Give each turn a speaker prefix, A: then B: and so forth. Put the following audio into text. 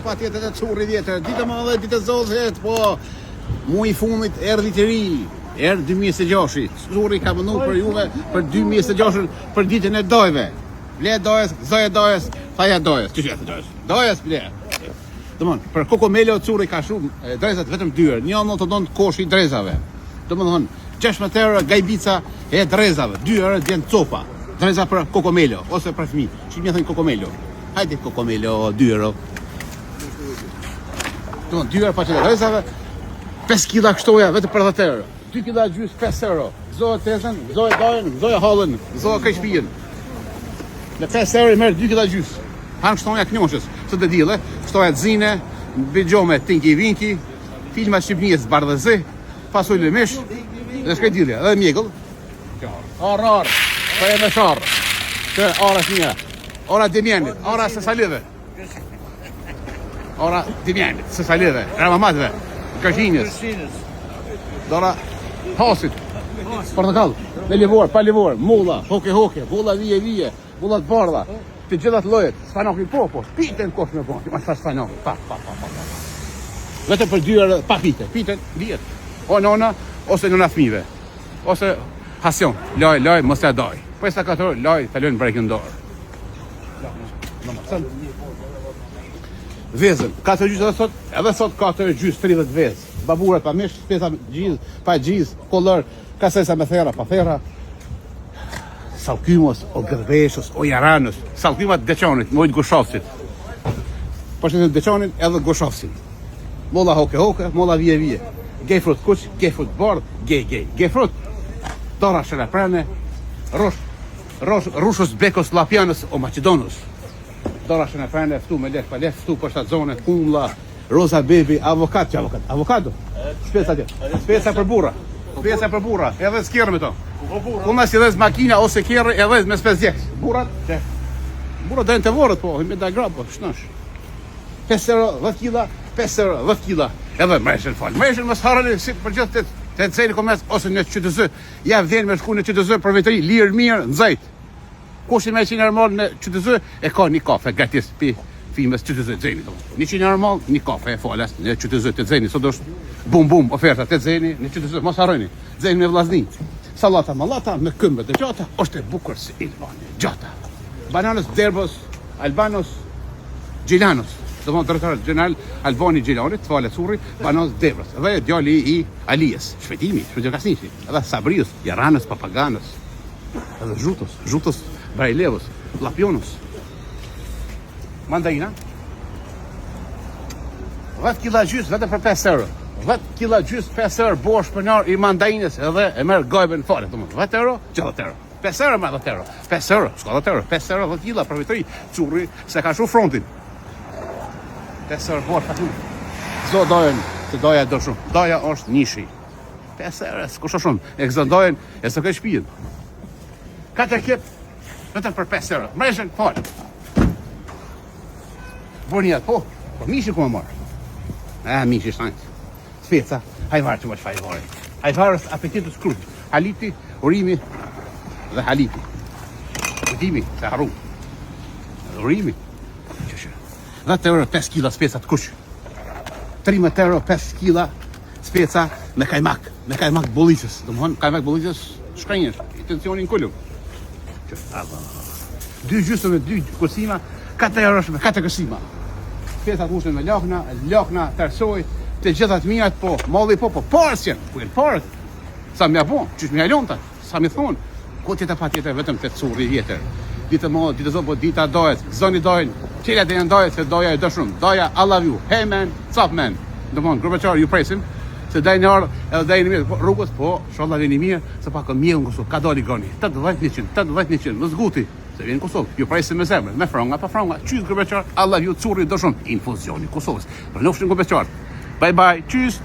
A: pa tjetër të curri vjetër, ditë e madhe, ditë e zotët, po, mu i fundit erdhi të ri, erdhi 2006, curri ka mënu për juve për 2006 për ditën e dojve. Ble dojës, zoje dojës, thaja dojës, që që dojës? Dojës, ble. Dëmon, për Kokomelo curri ka shumë drezat vetëm dyër, një anë të donë koshi drezave. Dëmon, 16 euro gajbica e drezave, 2 euro djenë copa. Dreza për Kokomelo, ose për fëmi. Që një thënë Kokomelo. Hajde Kokomelo, 2 euro. 2 euro pa që drezave, 5 kila kështoja, vetë për 10 euro. 2 kila gjys, 5 euro. Zohe tesën, zohe dajën, zohe halën, zohe kajshpijen. Në 5 euro i merë 2 kila gjys. Hanë kështoja knjoshës, së të dile, kështoja të zine, bëgjome tinki vinki, filma Shqipnijës bardhëzi, pasuj lëmish, dhe shkaj dilja, edhe mjegëll. Arë, për e me sharë, që ara shmija, ora Demjanit, ora Sesalive, ora Demjanit, Sesalive, Ramamatve, Kashinjës, dora Hasit, portakall, me livor, pa livor, mulla, hoke, bulla vije, bullat bardha, të gjithat lojet, sfanokin po, piten kosh me bon, ma shfa sfanokin, pa. Vetëm për 2 euro, pa piten, vjet, o nona, ose nona fmive, ose hasion, loj, mos e doj. Po e sa 4 orë, loj, të lojnë brejkën dorë. Vezën, 4 gjysë edhe sot 4 gjysë 30 vezë. Baburat pa mish, spesa gjizë, pa gjizë, kolër, kasesa me thera, pa thera. Salkymos, o gëdhveshës, o jaranës, salkymat deqonit, mojtë gushofësit. Po që të deqonit edhe gushofësit. Molla hoke, molla vije. Gejfrut kuq, gejfrut bordë, gejfrut. Dora shëleprene, rushës bekos lapjanës o Macedonës. Dora shëleprene, ftu me lef pa lef, ftu për shtatë zone, kumla, roza bebi, avokado. Spesa për burra, edhe s'kjerë me to. Kuna si dhe makina ose kjerë edhe me spesjeks. Burrat dojnë të vorët, po, me da grabë, shnash. 5 euro, 10 kila, 5 euro, 10 kila. Edhe mreshen falë. Mreshen më s'harani si për gjithë të cejnë komes, ose në qytëzë. Ja vdhenë me shku në qytëzë për vetëri, lirë mirë, në zajtë. Kushin me 100 normal në qytëzë, e ka një kafe, gratis pi filmes qytëzë të zeni. 100 normal, një kafe e falas në qytëzë të zeni. Sot është bum, oferta të zeni, në qytëzë, mos harroni. Zeni me vllazni. Salata malata me këmbë të gjata, është e bukur si Albania, gjata. Bananos derbos, albanos, gjilanos. Do më drejtor general Albani Gjilanit, të falet surri, banos derbos. Dhe djali i Alijes, shpetimi kasnishi. Edhe Sabrius, Jaranës, Papaganës. Edhe Zhutos, Brajlevos, Lapionos. Mandarina. 10 kila gjys vetëm për 5 euro. 10 kila gjys 5 euro bosh për nërë i mandarinës edhe e merë gajben fare. 10 euro, 10 euro. 5 euro me 10 euro. 5 euro, s'ka 10 euro. 5 euro 10 kila për vitëri, curri se ka shu frontin. 5 euro bosh për shumë. Zdo dojen, se doja do shumë. Doja është nishi. 5 euro, s'kusho shumë. E këzdo dojen, e së këtë shpijen. 4 kip, vetëm për 5 euro. Mreshen, fare. Bornijat, po mishi ku më marë. Mishi shtajnë. Speca, hajvarë që më shfaj vare. Hajvarës apetitës krut. Haliti, urimi dhe haliti. Udimi, se haru. Urimi. 10 euro 5 kila speca të kush. 13 euro 5 kila speca me kajmak. Me kajmak bolicës. Do më thonë, kajmak bolicës shkrenjës. Intencionin kullum. 2 gjysë me 2 kusima, 4 euro me 4 kusima. Speca kushën me lakna, tërsoj, të gjithat mirat, po, malli po, parësjen, ku e parët. Sa me apon, qysh me halonta, sa me thonë, ku tjetë pa tjetër vetëm të curri vjetër. Ditë më, ditë zonë, po dita dojet, zoni dojnë, qëla dhe janë dojet, se doja e dëshumë. Doja, I love you, hey man, what's up man. Dë mënë, grupeqarë, ju presim, se dajnë arë, edhe dajnë mirë, rrugës, po, sholla vini mirë, se pak mjellë në Kosovë, ka doli goni, 80-100, më zguti, se vjen në Kosovë, ju presim me zemrë, me fronga, pa fronga, qysh grupeqarë, I love you, curri dëshumë, infuzioni Kosovës. Për nofshin grupeqarë. Bye bye, tschüss.